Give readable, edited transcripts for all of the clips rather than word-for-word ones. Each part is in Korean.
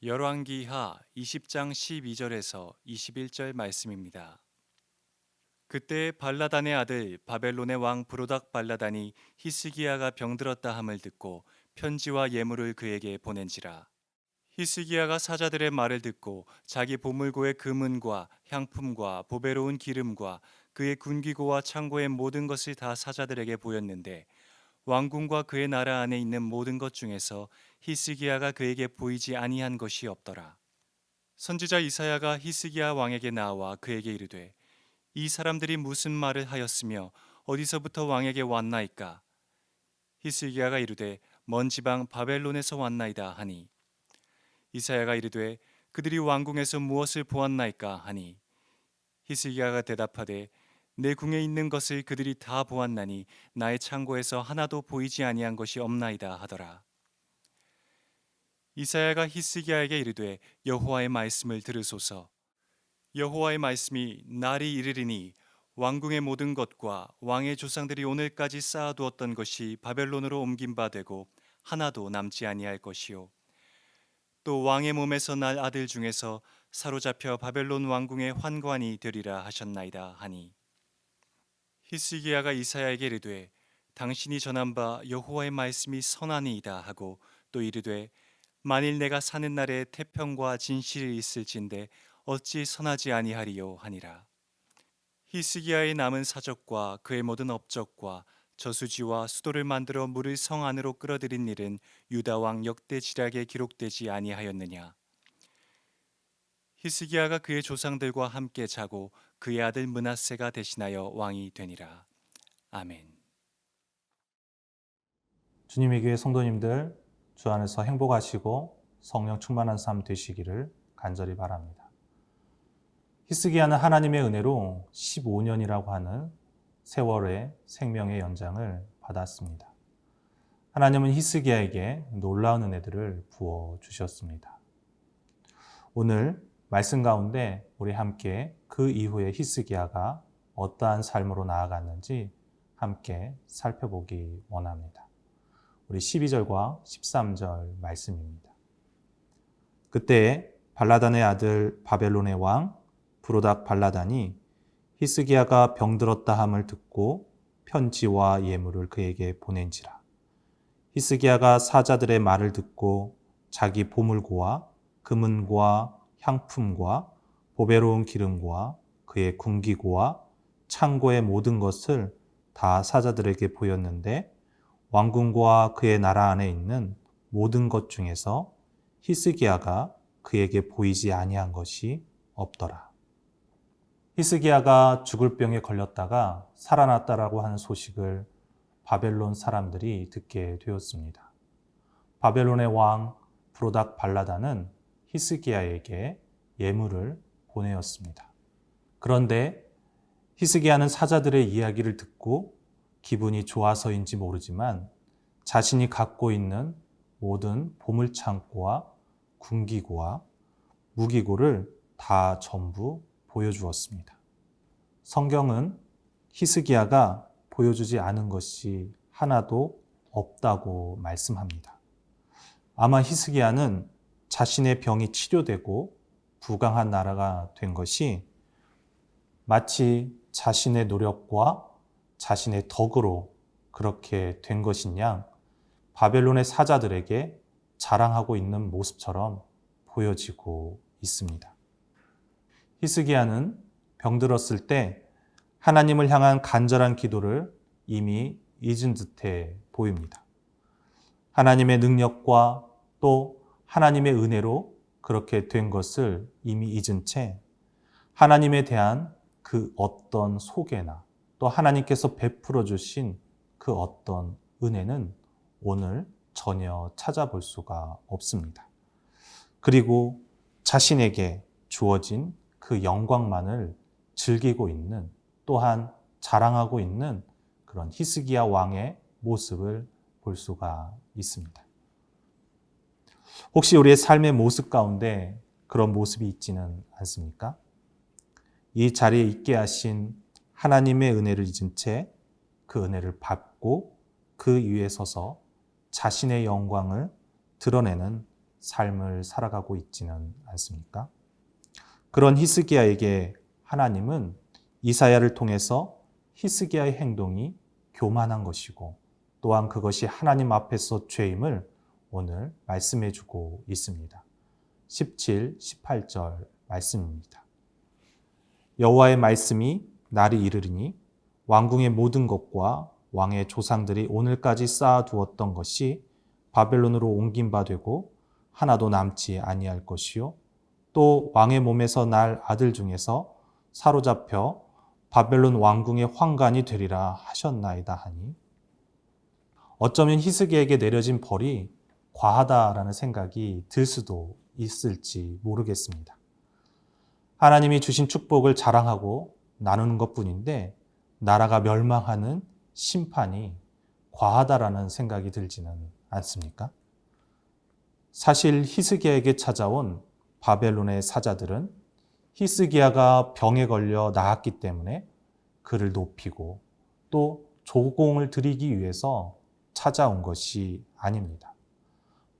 열왕기하 20장 12절에서 21절 말씀입니다. 그때 발라단의 아들 바벨론의 왕 브로닥 발라단이 히스기야가 병들었다 함을 듣고 편지와 예물을 그에게 보낸지라. 히스기야가 사자들의 말을 듣고 자기 보물고의 금은과 향품과 보배로운 기름과 그의 군기고와 창고의 모든 것을 다 사자들에게 보였는데 왕궁과 그의 나라 안에 있는 모든 것 중에서 히스기야가 그에게 보이지 아니한 것이 없더라. 선지자 이사야가 히스기야 왕에게 나와 그에게 이르되 이 사람들이 무슨 말을 하였으며 어디서부터 왕에게 왔나이까? 히스기야가 이르되 먼 지방 바벨론에서 왔나이다 하니 이사야가 이르되 그들이 왕궁에서 무엇을 보았나이까 하니 히스기야가 대답하되 내 궁에 있는 것을 그들이 다 보았나니 나의 창고에서 하나도 보이지 아니한 것이 없나이다 하더라. 이사야가 히스기야에게 이르되 여호와의 말씀을 들으소서. 여호와의 말씀이 날이 이르리니 왕궁의 모든 것과 왕의 조상들이 오늘까지 쌓아두었던 것이 바벨론으로 옮긴 바 되고 하나도 남지 아니할 것이요 또 왕의 몸에서 날 아들 중에서 사로잡혀 바벨론 왕궁의 환관이 되리라 하셨나이다 하니 히스기야가 이사야에게 이르되 당신이 전한 바 여호와의 말씀이 선하니이다 하고 또 이르되 만일 내가 사는 날에 태평과 진실이 있을진데 어찌 선하지 아니하리요 하니라. 히스기야의 남은 사적과 그의 모든 업적과 저수지와 수도를 만들어 물을 성 안으로 끌어들인 일은 유다 왕 역대 지략에 기록되지 아니하였느냐. 히스기야가 그의 조상들과 함께 자고 그의 아들 므낫세가 대신하여 왕이 되니라. 아멘. 주님의 교회 성도님들, 주 안에서 행복하시고 성령 충만한 삶 되시기를 간절히 바랍니다. 히스기야는 하나님의 은혜로 15년이라고 하는 세월의 생명의 연장을 받았습니다. 하나님은 히스기야에게 놀라운 은혜들을 부어 주셨습니다. 오늘 말씀 가운데 우리 함께 그 이후에 히스기야가 어떠한 삶으로 나아갔는지 함께 살펴보기 원합니다. 우리 12절과 13절 말씀입니다. 그때 발라단의 아들 바벨론의 왕 브로닥 발라단이 히스기야가 병들었다 함을 듣고 편지와 예물을 그에게 보낸지라. 히스기야가 사자들의 말을 듣고 자기 보물고와 금은과 향품과 보배로운 기름과 그의 군기고와 창고의 모든 것을 다 사자들에게 보였는데 왕궁과 그의 나라 안에 있는 모든 것 중에서 히스기야가 그에게 보이지 아니한 것이 없더라. 히스기야가 죽을 병에 걸렸다가 살아났다라고 하는 소식을 바벨론 사람들이 듣게 되었습니다. 바벨론의 왕 브로닥 발라단은 히스기야에게 예물을 보내었습니다. 그런데 히스기야는 사자들의 이야기를 듣고 기분이 좋아서인지 모르지만 자신이 갖고 있는 모든 보물창고와 군기고와 무기고를 다 전부 보여주었습니다. 성경은 히스기야가 보여주지 않은 것이 하나도 없다고 말씀합니다. 아마 히스기야는 자신의 병이 치료되고 부강한 나라가 된 것이 마치 자신의 노력과 자신의 덕으로 그렇게 된 것인 양 바벨론의 사자들에게 자랑하고 있는 모습처럼 보여지고 있습니다. 히스기야는 병들었을 때 하나님을 향한 간절한 기도를 이미 잊은 듯해 보입니다. 하나님의 능력과 또 하나님의 은혜로 그렇게 된 것을 이미 잊은 채 하나님에 대한 그 어떤 소개나 또 하나님께서 베풀어 주신 그 어떤 은혜는 오늘 전혀 찾아볼 수가 없습니다. 그리고 자신에게 주어진 그 영광만을 즐기고 있는 또한 자랑하고 있는 그런 히스기야 왕의 모습을 볼 수가 있습니다. 혹시 우리의 삶의 모습 가운데 그런 모습이 있지는 않습니까? 이 자리에 있게 하신 하나님의 은혜를 잊은 채 그 은혜를 받고 그 위에 서서 자신의 영광을 드러내는 삶을 살아가고 있지는 않습니까? 그런 히스기야에게 하나님은 이사야를 통해서 히스기야의 행동이 교만한 것이고 또한 그것이 하나님 앞에서 죄임을 오늘 말씀해 주고 있습니다. 17, 18절 말씀입니다. 여호와의 말씀이 날이 이르리니 왕궁의 모든 것과 왕의 조상들이 오늘까지 쌓아두었던 것이 바벨론으로 옮긴 바 되고 하나도 남지 아니할 것이요 또 왕의 몸에서 날 아들 중에서 사로잡혀 바벨론 왕궁의 환관이 되리라 하셨나이다 하니 어쩌면 히스기야에게 내려진 벌이 과하다라는 생각이 들 수도 있을지 모르겠습니다. 하나님이 주신 축복을 자랑하고 나누는 것뿐인데 나라가 멸망하는 심판이 과하다라는 생각이 들지는 않습니까? 사실 히스기야에게 찾아온 바벨론의 사자들은 히스기야가 병에 걸려 나았기 때문에 그를 높이고 또 조공을 드리기 위해서 찾아온 것이 아닙니다.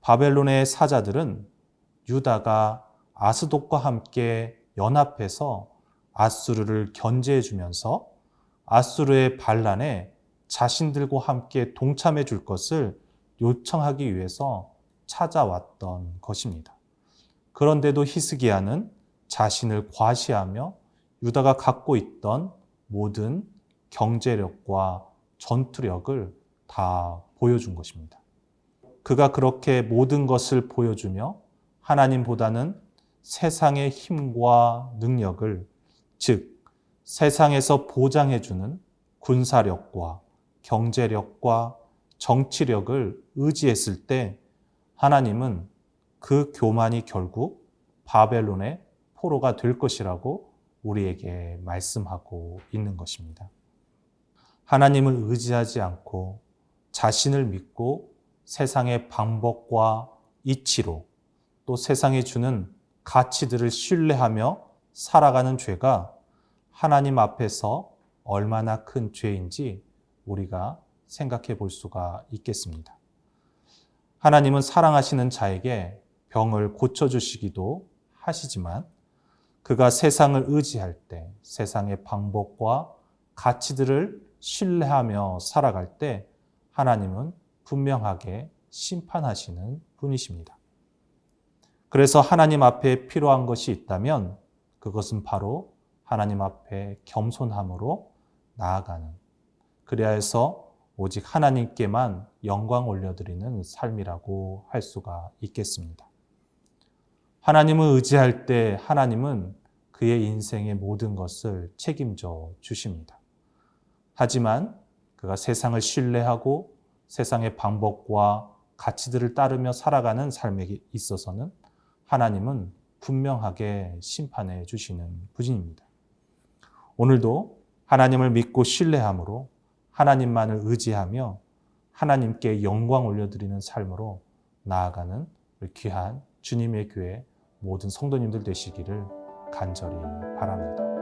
바벨론의 사자들은 유다가 아스돗과 함께 연합해서 아수르를 견제해 주면서 아수르의 반란에 자신들과 함께 동참해 줄 것을 요청하기 위해서 찾아왔던 것입니다. 그런데도 히스기야는 자신을 과시하며 유다가 갖고 있던 모든 경제력과 전투력을 다 보여준 것입니다. 그가 그렇게 모든 것을 보여주며 하나님보다는 세상의 힘과 능력을, 즉 세상에서 보장해주는 군사력과 경제력과 정치력을 의지했을 때 하나님은 그 교만이 결국 바벨론의 포로가 될 것이라고 우리에게 말씀하고 있는 것입니다. 하나님을 의지하지 않고 자신을 믿고 세상의 방법과 이치로 또 세상이 주는 가치들을 신뢰하며 살아가는 죄가 하나님 앞에서 얼마나 큰 죄인지 우리가 생각해 볼 수가 있겠습니다. 하나님은 사랑하시는 자에게 병을 고쳐주시기도 하시지만 그가 세상을 의지할 때 세상의 방법과 가치들을 신뢰하며 살아갈 때 하나님은 분명하게 심판하시는 분이십니다. 그래서 하나님 앞에 필요한 것이 있다면 그것은 바로 하나님 앞에 겸손함으로 나아가는, 그래야 해서 오직 하나님께만 영광 올려드리는 삶이라고 할 수가 있겠습니다. 하나님을 의지할 때 하나님은 그의 인생의 모든 것을 책임져 주십니다. 하지만 그가 세상을 신뢰하고 세상의 방법과 가치들을 따르며 살아가는 삶에 있어서는 하나님은 분명하게 심판해 주시는 분입니다. 오늘도 하나님을 믿고 신뢰함으로 하나님만을 의지하며 하나님께 영광 올려드리는 삶으로 나아가는 귀한 주님의 교회 모든 성도님들 되시기를 간절히 바랍니다.